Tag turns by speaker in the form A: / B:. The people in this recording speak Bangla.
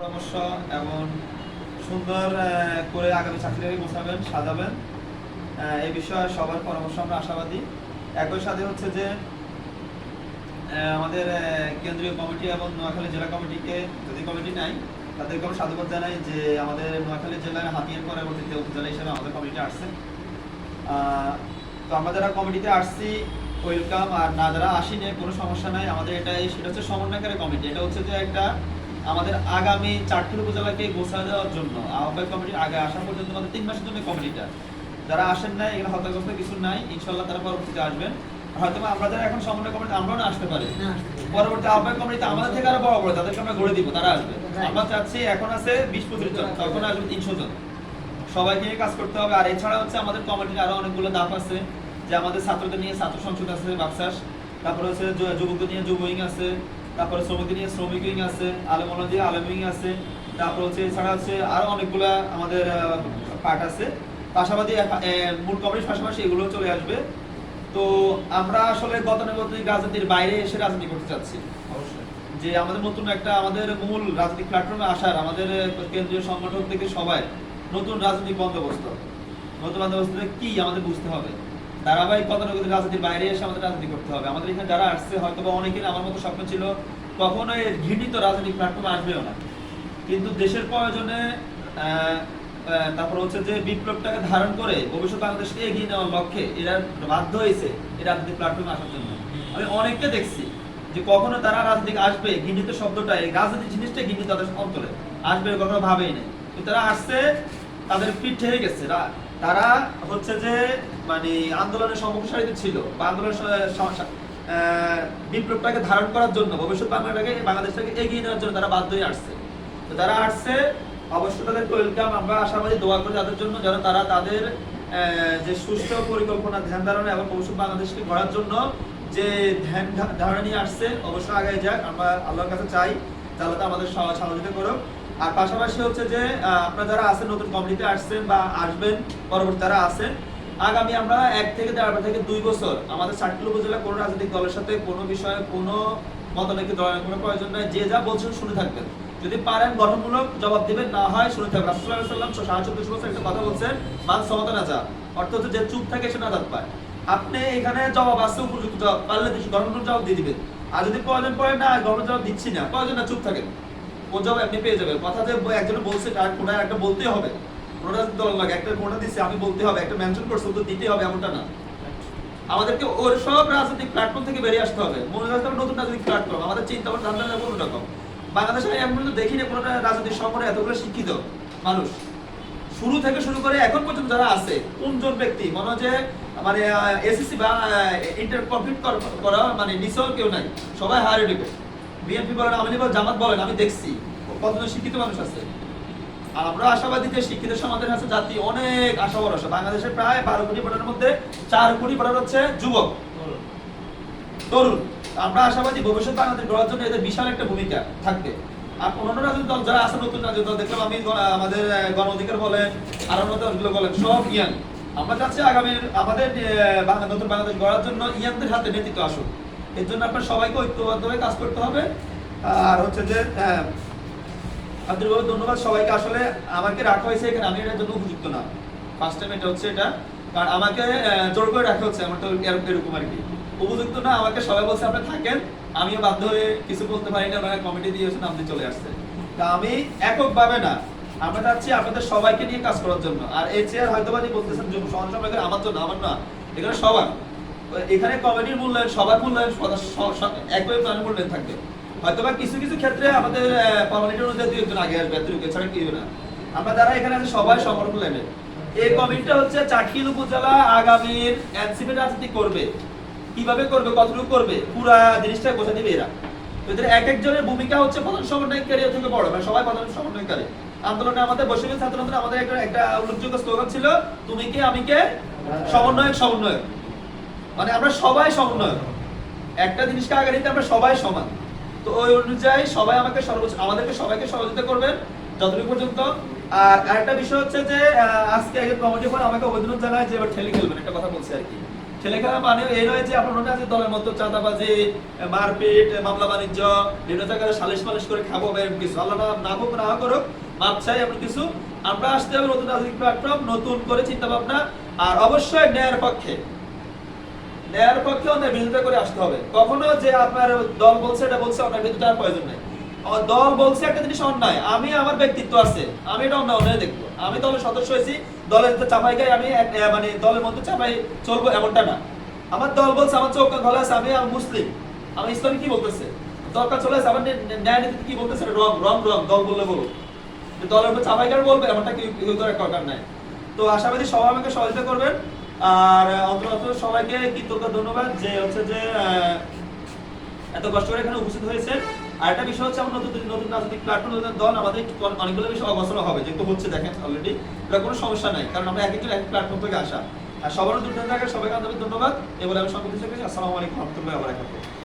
A: পরামর্শ এবং সুন্দর করে আগামী চাকরিটাকে গোছাবেন, সাজাবেন, এই বিষয়ে সবার পরামর্শ আমরা আশাবাদী। একই সাথে হচ্ছে যে আমাদের কেন্দ্রীয় কমিটি এবং নোয়াখালী জেলা কমিটিকে, যদি কমিটি নাই তাদেরকে আমরা সাধুবাদ জানাই যে আমাদের নোয়াখালী জেলার হাতিয়ার পরবর্তীতে উপজেলা হিসেবে আমাদের কমিটি আসছে। তো আমরা যারা কমিটিতে আসছি ওয়েলকাম, আর না যারা আসিনি কোনো সমস্যা নাই। আমাদের সেটা হচ্ছে সমন্বয়কারী কমিটি। এটা হচ্ছে যে একটা আমাদের আগামী 4টি উপজেলাকে গোছায় দেওয়ার জন্য আহ্বায়ক কমিটির আগে আসা পর্যন্ত আমাদের 3 মাসের জন্য কমিটিটা। যারা আসেন নাই এখানে হতাশগ্রস্ত কিছু নাই, ইনশাল্লাহ তারা পরবর্তীতে আসবেন। হয়তো আমরা যারা এখন সমন্বয় কমিটি আমরাও না আসতে পারি, পরবর্তী আহ্বায়ক কমিটিতে আমাদের থেকে আরো বড় বড় যাদেরকে আমরা গড়ে দিব তারা আসবে। আমরা চাচ্ছি এখন আছে 20-25 জন, তখন আসবে 300 জন। সবাইকে নিয়ে কাজ করতে হবে। আর এছাড়া হচ্ছে আমাদের কমিটির আরো অনেকগুলো ধাপ আছে, যে আমাদের ছাত্রদের নিয়ে ছাত্র সংসদ আছে বাকশাস, তারপরে হচ্ছে যুবকদের নিয়ে যুব উইং আছে, তারপরে শ্রমিকদের নিয়ে শ্রমিক উইং আছে, আলেমওয়ালা দিয়ে আলেম উইং আছে, তারপর হচ্ছে এছাড়া হচ্ছে আরো অনেকগুলা আমাদের পার্ট আছে। পাশাপাশি মূল কমিটির পাশাপাশি এগুলো চলে আসবে। তো আমরা আসলে গতানুগতিক রাজনীতির বাইরে এসে রাজনীতি করতে চাচ্ছি। অবশ্যই যে আমাদের নতুন একটা আমাদের মূল রাজনৈতিক প্ল্যাটফর্মে আসার আমাদের কেন্দ্রীয় সংগঠন থেকে সবাই নতুন রাজনৈতিক বন্দোবস্ত, নতুন বন্দোবস্তটা কি আমাদের বুঝতে হবে। ধারাবাহিক গতানুগতিক রাজনীতির বাইরে এসে আমাদের রাজনীতি করতে হবে। আমাদের এখানে যারা আসছে হয়তো বা অনেকের আমার মতো স্বপ্ন ছিল কখনো এর ঘৃণিত রাজনৈতিক প্ল্যাটফর্মে আসবেও না, কিন্তু দেশের প্রয়োজনে তারপর হচ্ছে যে বিপ্লবটাকে ধারণ করে ভবিষ্যৎ বাংলাদেশকে এগিয়ে নেওয়ার লক্ষ্যে এরা বাধ্য হয়েছে এই রাজনৈতিক প্ল্যাটফর্মে আসার জন্য। আমি অনেককে দেখছি যে কখনো তারা রাজনীতি আসবে, ঘৃণিত শব্দটা, এই রাজনীতি জিনিসটা ঘৃণিত তাদের অন্তরে আসবে কখনো ভাবেই নেই। কিন্তু তারা আসছে, তাদের পিঠ ঠেকে গেছে। তারা হচ্ছে যে মানে আন্দোলনের সম্মুখ সারিতে ছিল বা আন্দোলনের বিপ্লবটাকে ধারণ করার জন্য, ভবিষ্যৎ বাংলাদেশটাকে এগিয়ে নেওয়ার জন্য তারা বাধ্য হয়ে আসছে। তো তারা আসছে, অবশ্যই তাদের ওয়েলকাম। আমরা আশাবাদী, দোয়া করি তাদের জন্য যেন তারা তাদের যে সুষ্ঠু পরিকল্পনা, ধ্যান ধারণা এবং ভবিষ্যৎ বাংলাদেশকে গড়ার জন্য যে ধ্যান ধারণা নিয়ে আসছে অবশ্যই আগে যাক। আমরা আল্লাহর কাছে চাই তাহলে তো আমাদের সহযোগিতা করুক। আর পাশাপাশি হচ্ছে যে আপনারা যারা আছেন নতুন কমিটিতে আসছেন বা আসবেন পরবর্তী যারা আছেন, আগামী আমরা 1 থেকে 1.5 থেকে 2 বছর আমাদের 4টি উপজেলা কোনো রাজনৈতিক দলের সাথে কোনো বিষয়ে কোনো মতানৈক্য দলের কোনো প্রয়োজন নাই। যে যা বলছেন শুনে থাকবেন, যদি পারেন গঠনমূলক জবাব দিবেন, না হয় শুনে থাকবেন। রাসূলুল্লাহ সাল্লাল্লাহু আলাইহি ওয়াসাল্লাম 24 বছর একটা কথা বলছেন, মান সামাতা নাজা, অর্থ হচ্ছে যে চুপ থাকে সে নাজাত পায়। আপনি এখানে জবাব আছে, উপযুক্ত জবাব পারলে গঠনমূলক জবাব দিয়ে দিবেন। আর যদি প্রয়োজন পড়ে না, গঠনমূলক জবাব দিচ্ছি না, প্রয়োজন না, চুপ থাকেন, ও জবাব আপনি পেয়ে যাবেন। কথা যে একজন বলছে তার কোন একটা বলতেই হবে, কোনটা দল লাগে একটা কোনটা দিচ্ছে আমি বলতে হবে, একটা মেনশন করছে তো দিতেই হবে এমনটা না। আমাদেরকে ওর সব রাজনৈতিক প্ল্যাটফর্ম থেকে বেরিয়ে আসতে হবে, মনে রাখতে হবে নতুন রাজনৈতিক প্ল্যাটফর্ম। আমাদের চিন্তা ভাবনা ধারণা যাবে অন্যরকম। বাংলাদেশে এমন তো দেখিনি কোনো রাজনৈতিক সংগঠনে এতগুলো শিক্ষিত মানুষ, শুরু থেকে শুরু করে এখন পর্যন্ত যারা আছে, কোনজন ব্যক্তি মনে হয় যে মানে এসএসসি বা ইন্টার কমপ্লিট করা মানে নিচেও কেউ নাই, সবাই হায়ার এডুকেট। বিএনপি বলেন, আওয়ামী লীগ বলেন, জামাত বলেন, আমি দেখছি কতজন শিক্ষিত মানুষ আছে। আর আমরা আশাবাদী যে শিক্ষিত সমাজের কাছে জাতি অনেক আশা ভরসা। বাংলাদেশের প্রায় 12 কোটি ভোটারের মধ্যে 4 কোটি ভোটার হচ্ছে যুবক, তরুণ। আমরা আশাবাদী ভবিষ্যৎ বাংলাদেশ গড়ার জন্য এদের বিশাল একটা ভূমিকা থাকবে। আর অন্যান্য রাজনৈতিক দল যারা আছে, নতুন রাজনৈতিক দল দেখলাম আমি, আমাদের গণ অধিকার বলেন আর অন্য দলগুলো বলেন, সব ইয়াং। আমরা চাচ্ছি আগামীর আমাদের নতুন বাংলাদেশ গড়ার জন্য ইয়াংদের হাতে নেতৃত্ব আসুক। এর জন্য আপনার সবাইকে ঐক্যবদ্ধ হয়ে কাজ করতে হবে। আর হচ্ছে যে আন্তরিকভাবে ধন্যবাদ সবাইকে। আসলে আমাকে রাখা হয়েছে এখানে, আমি এটার জন্য উপযুক্ত না। ফার্স্ট টাইম এটা হচ্ছে এটা, কারণ আমাকে জোর করে রাখা হচ্ছে, আমার তো এরকম আর কি উপযুক্ত না। আমাকে সবাই বলছে আপনি থাকেন, আমিও বাধ্য হয়ে কিছু বলতে পারি না, মানে কমিটি দিয়েছে নাম দিয়ে চলে আসছে। তা আমি এককভাবে না, আমরা চাচ্ছি আপনাদের সবাইকে নিয়ে কাজ করার জন্য। আর এই চেয়ার হয়তো বা বলতেছেন সমাজসভাকে আমার জন্য, আমার না, এখানে সবার, এখানে কমিটির মূল্যায়ন, সবার মূল্যায়ন একই প্ল্যান মূল্যায়ন থাকবে। হয়তোবা কিছু কিছু ক্ষেত্রে আমাদের ফর্মালিটি অনুযায়ী 2 একজন আগে আসবে, এছাড়া কেউ না। আমরা যারা এখানে আছে সবাই সমর্থন নেবে। এই কমিটিটা হচ্ছে 4টি উপজেলা আগামীর এনসিপি রাজনীতি করবে, কিভাবে করবে, কতটুকু করবে, পুরা জিনিসটা বোঝা দিবে এরা। এদের এক একজনের ভূমিকা হচ্ছে প্রধান সমন্বয়কারী থেকে বড়, মানে সবাই প্রধান সমন্বয়কারী। আন্দোলনে আমাদের বৈষম্য ছাত্র আন্দোলনে আমাদের একটা উল্লেখযোগ্য স্লোগান ছিল, তুমি কে আমি কে, সমন্বয়ক সমন্বয়ক, মানে আমরা সবাই সমন্বয়ক। একটা জিনিসকে আগে নিতে আমরা সবাই সমান। তো ওই অনুযায়ী সবাই আমাদেরকে সবাইকে সহযোগিতা করবেন যতটুকু পর্যন্ত। আর আরেকটা বিষয় হচ্ছে যে আজকে একজন কমিটি পর আমাকে অভিনন্দন জানায় যে এবার ঠেলে খেলবেন, একটা কথা বলছে আর কি। ছেলে খেলা মানে এই নয় যে আপনার মনে আছে দলের মতো চাঁদাবাজি, মারপিট, মামলা বাণিজ্য, বিভিন্ন জায়গায় সালিশ মালিশ করে খাবো বা এরকম কিছু। আল্লাহ না হোক না করুক, মাপ চাই এমন কিছু। আমরা আসতে হবে নতুন রাজনৈতিক প্ল্যাটফর্ম, নতুন করে চিন্তা ভাবনা, আর অবশ্যই ন্যায়ের পক্ষে, ন্যায়ের পক্ষে অন্যায় বিরোধিতা করে আসতে হবে। কখনো যে আপনার দল বলছে এটা বলছে অন্যায় বিরোধিতা আর প্রয়োজন নাই। দল বলছে একটা জিনিস অন্যায়, আমি আমার ব্যক্তিত্ব আছে, আমি এটা অন্যায় অন্যায় দেখবো। আমি দলের সদস্য হয়েছি, দলের চাপাই গায়ে আমি মানে দলের মধ্যে চাপাই চলবো এমনটা না। আমার দল বলছে, আমার চোখ ঘলে আছে, আমি মুসলিম, আমি ইসলামী কি বলতেছে, দরকার চলে আসে আমার ন্যায় নীতি কি বলতেছে, রং রং রং দল বললে বলুক, দলের উপর চাপাই গায়ে বলবে এমনটা কি করার দরকার নাই। তো আশাবাদী সবাই আমাকে সহযোগিতা করবেন। আর অন্তত সবাইকে কৃতজ্ঞ ধন্যবাদ যে হচ্ছে যে এত কষ্ট করে এখানে উপস্থিত হয়েছেন। আর একটা বিষয় হচ্ছে আমরা নতুন নতুন রাজনৈতিক প্ল্যাটফর্ম, নতুন দল, আমাদের অনেকগুলো বিষয় অবসর হবে, যেহেতু হচ্ছে দেখেন অলরেডি, এটা কোনো সমস্যা নাই, কারণ আমরা এক একজন এক প্ল্যাটফর্ম থেকে আসা। আর সবার দুর্দান্ত থাকার সবাইকে আন্তরিক ধন্যবাদ। এবার আমি সংক্ষিপ্ত শেষ করছি। আসসালামু আলাইকুম ওয়া রাহমাতুল্লাহি ওয়া বারাকাতুহু।